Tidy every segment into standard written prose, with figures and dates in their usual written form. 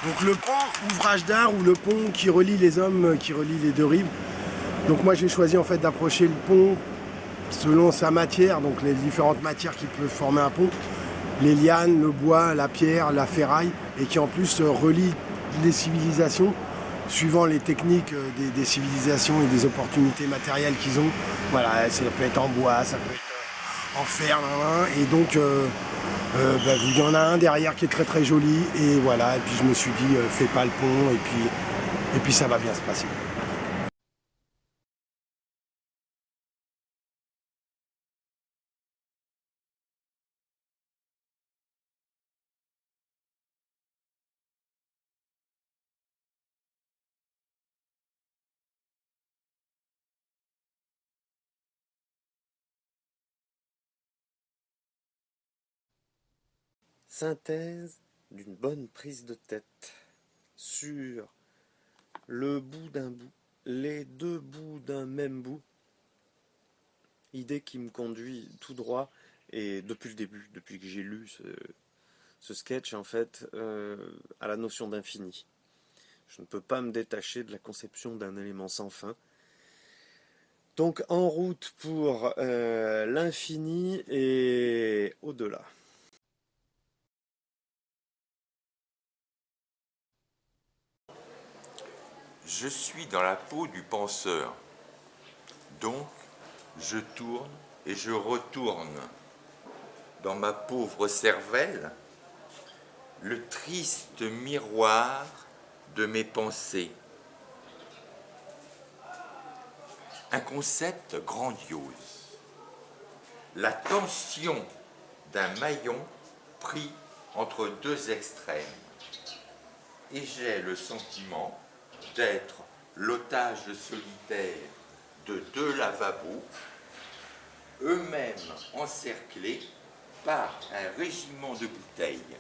Donc le pont, ouvrage d'art ou le pont qui relie les hommes, qui relie les deux rives. Donc moi j'ai choisi en fait d'approcher le pont selon sa matière, donc les différentes matières qui peuvent former un pont. Les lianes, le bois, la pierre, la ferraille, et qui en plus relient les civilisations suivant les techniques des civilisations et des opportunités matérielles qu'ils ont. Voilà, ça peut être en bois, ça peut être en fer, et donc il y en a un derrière qui est très très joli, et voilà, et puis je me suis dit, fais pas le pont, et puis ça va bien se passer. Synthèse d'une bonne prise de tête sur le bout d'un bout, les deux bouts d'un même bout, idée qui me conduit tout droit, et depuis le début, depuis que j'ai lu ce sketch, en fait, à la notion d'infini. Je ne peux pas me détacher de la conception d'un élément sans fin. Donc en route pour l'infini et au-delà. Je suis dans la peau du penseur. Donc, je tourne et je retourne dans ma pauvre cervelle le triste miroir de mes pensées. Un concept grandiose. La tension d'un maillon pris entre deux extrêmes. Et j'ai le sentiment d'être l'otage solitaire de deux lavabos, eux-mêmes encerclés par un régiment de bouteilles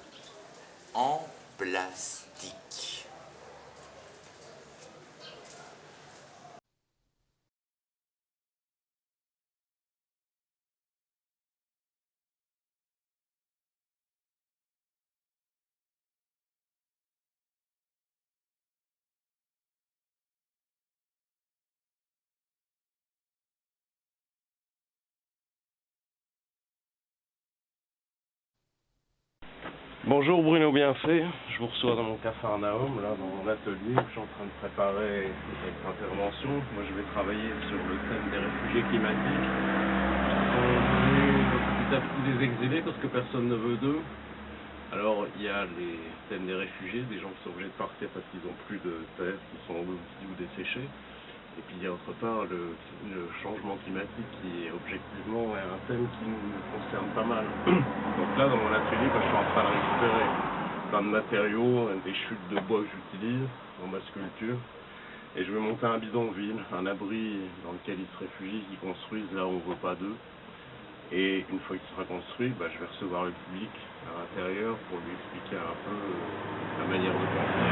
en plastique. Bonjour Bruno Bienfait, je vous reçois dans mon Capharnaüm, là dans mon atelier où je suis en train de préparer cette intervention. Moi je vais travailler sur le thème des réfugiés climatiques qui sont devenus petit à petit des exilés parce que personne ne veut d'eux. Alors il y a les thèmes des réfugiés, des gens qui sont obligés de partir parce qu'ils n'ont plus de terre, qui sont engloutis ou desséchés. Et puis il y a autre part le changement climatique qui objectivement est un thème qui nous concerne pas mal. Donc là dans mon atelier, quand je suis en train de récupérer plein de matériaux, des chutes de bois que j'utilise dans ma sculpture, et je vais monter un bidonville, un abri dans lequel ils se réfugient, qu'ils construisent là où on ne veut pas d'eux. Et une fois qu'il sera construit, je vais recevoir le public à l'intérieur pour lui expliquer un peu la manière de penser.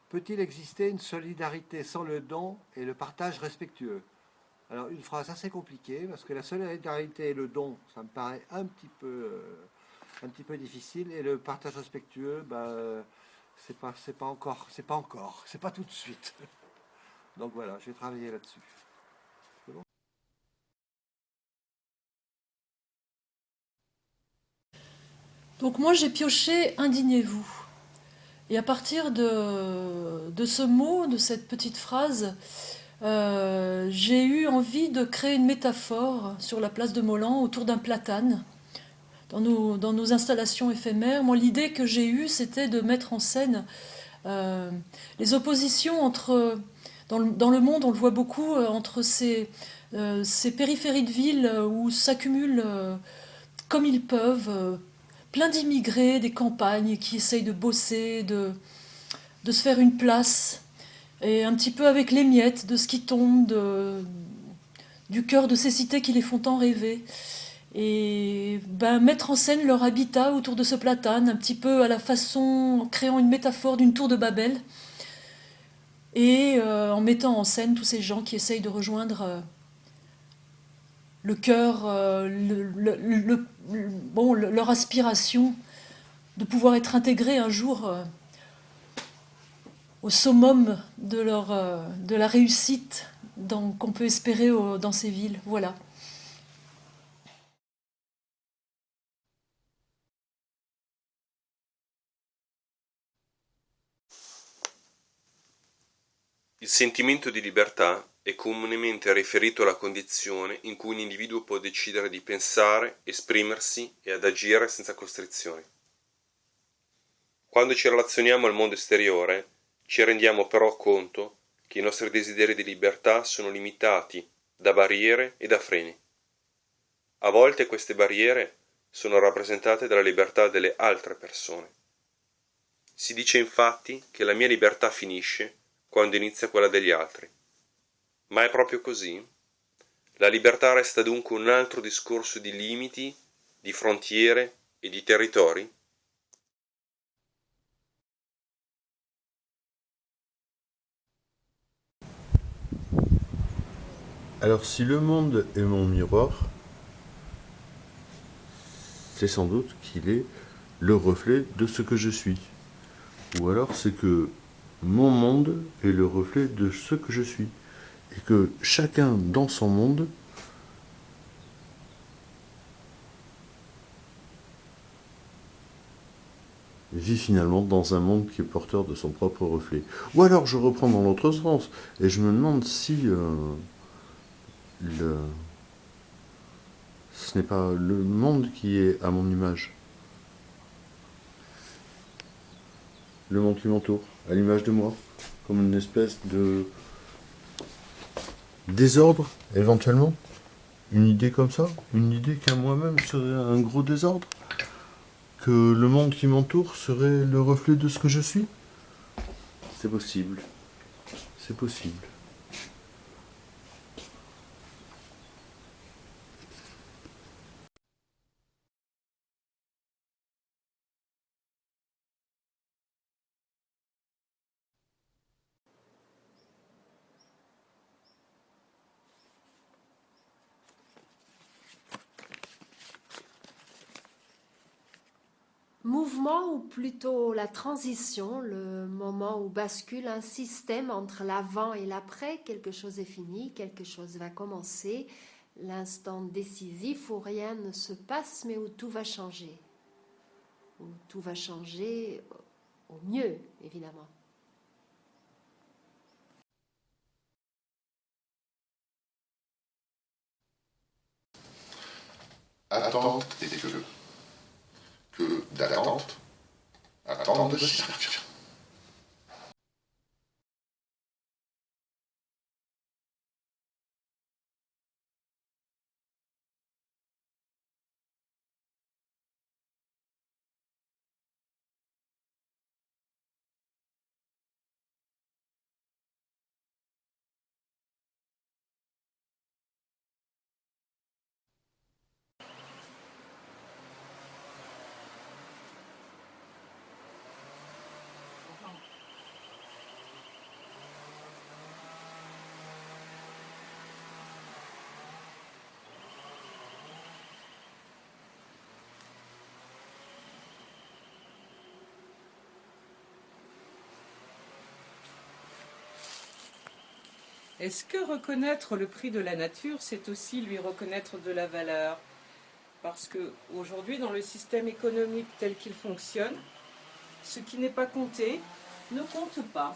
Peut-il exister une solidarité sans le don et le partage respectueux? Alors une phrase assez compliquée parce que la solidarité et le don, ça me paraît un petit peu difficile, et le partage respectueux, c'est pas tout de suite. Donc voilà, je vais travailler là-dessus. Donc moi j'ai pioché indignez-vous. Et à partir de ce mot, de cette petite phrase, j'ai eu envie de créer une métaphore sur la place de Molan autour d'un platane. Dans nos installations éphémères, moi l'idée que j'ai eue c'était de mettre en scène euh, les oppositions entre, dans le monde on le voit beaucoup, entre ces périphéries de villes où s'accumulent comme ils peuvent plein d'immigrés des campagnes qui essayent de bosser, de se faire une place, et un petit peu avec les miettes de ce qui tombe du cœur de ces cités qui les font tant rêver. Et mettre en scène leur habitat autour de ce platane, un petit peu à la façon, en créant une métaphore d'une tour de Babel, et en mettant en scène tous ces gens qui essayent de rejoindre le cœur, bon, leur aspiration de pouvoir être intégrés un jour au summum de la réussite qu'on peut espérer dans ces villes. Voilà. Il sentimento di libertà è comunemente riferito alla condizione in cui un individuo può decidere di pensare, esprimersi e ad agire senza costrizioni. Quando ci relazioniamo al mondo esteriore, ci rendiamo però conto che i nostri desideri di libertà sono limitati da barriere e da freni. A volte queste barriere sono rappresentate dalla libertà delle altre persone. Si dice infatti che la mia libertà finisce quando inizia quella degli altri. Ma è proprio così? La libertà resta dunque un altro discorso di limiti, di frontiere e di territori? Alors si le monde est mon miroir, c'est sans doute qu'il est le reflet de ce que je suis. Ou alors c'est que mon monde est le reflet de ce que je suis. Et que chacun dans son monde vit finalement dans un monde qui est porteur de son propre reflet. Ou alors je reprends dans l'autre sens et je me demande si ce n'est pas le monde qui est à mon image. Le monde qui m'entoure, à l'image de moi, comme une espèce de désordre, éventuellement. Une idée comme ça, une idée qu'à moi-même serait un gros désordre. Que le monde qui m'entoure serait le reflet de ce que je suis. C'est possible. C'est possible. Mouvement ou plutôt la transition, le moment où bascule un système entre l'avant et l'après, quelque chose est fini, quelque chose va commencer, l'instant décisif où rien ne se passe mais où tout va changer. Où tout va changer au mieux, évidemment. Attente et que d'attente, attente de chercher. Est-ce que reconnaître le prix de la nature, c'est aussi lui reconnaître de la valeur? Parce qu'aujourd'hui, dans le système économique tel qu'il fonctionne, ce qui n'est pas compté ne compte pas.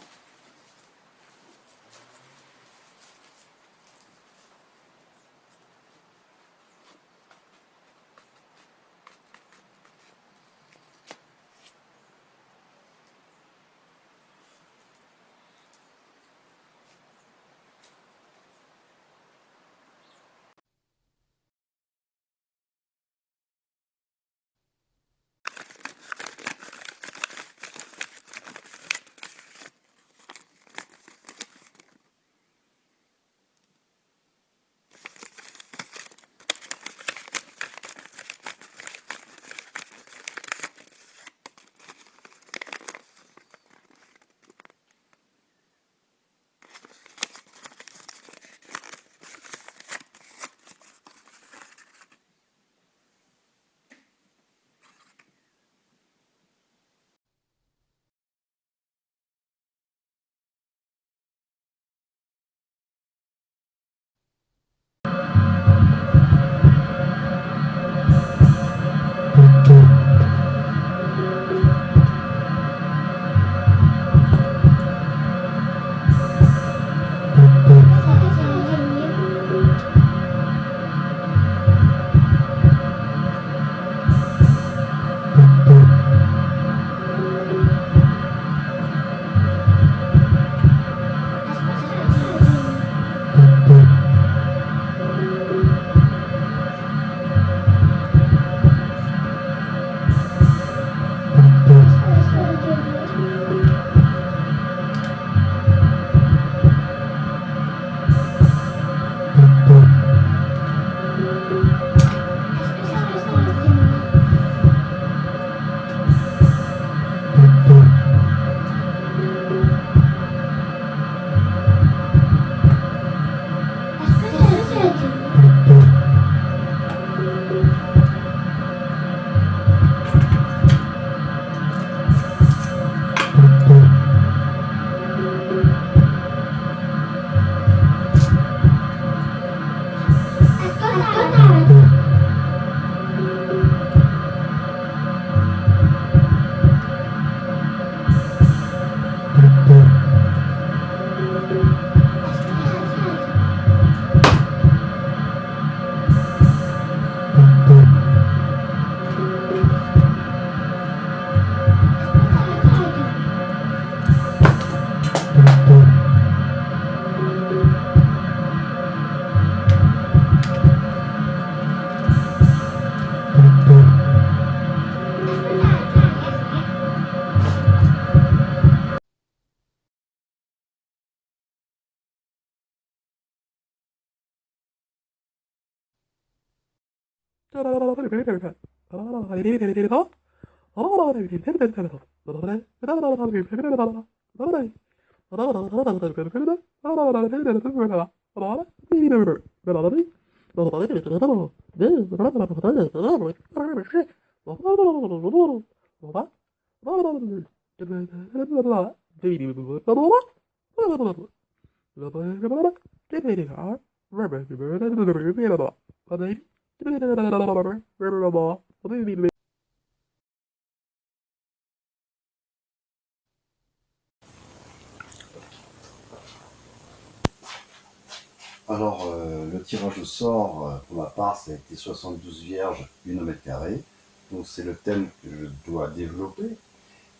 Alors, le tirage au sort, pour ma part, ça a été 72 vierges, 1 mètre carré. Donc, c'est le thème que je dois développer.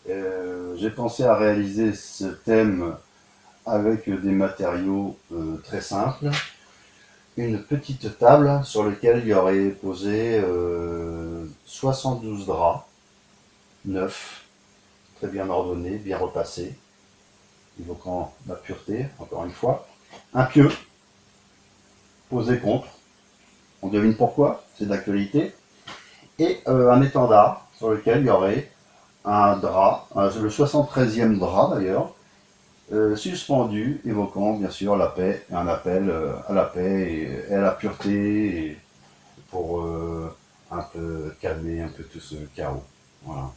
J'ai pensé à réaliser ce thème avec des matériaux très simples. Une petite table sur laquelle il y aurait posé 72 draps, neufs, très bien ordonnés, bien repassés, évoquant la pureté, encore une fois. Un pieu posé contre, on devine pourquoi, c'est d'actualité, et un étendard sur lequel il y aurait un drap, le 73e drap d'ailleurs, suspendu, évoquant bien sûr la paix, un appel à la paix et à la pureté, et pour un peu calmer un peu tout ce chaos. Voilà.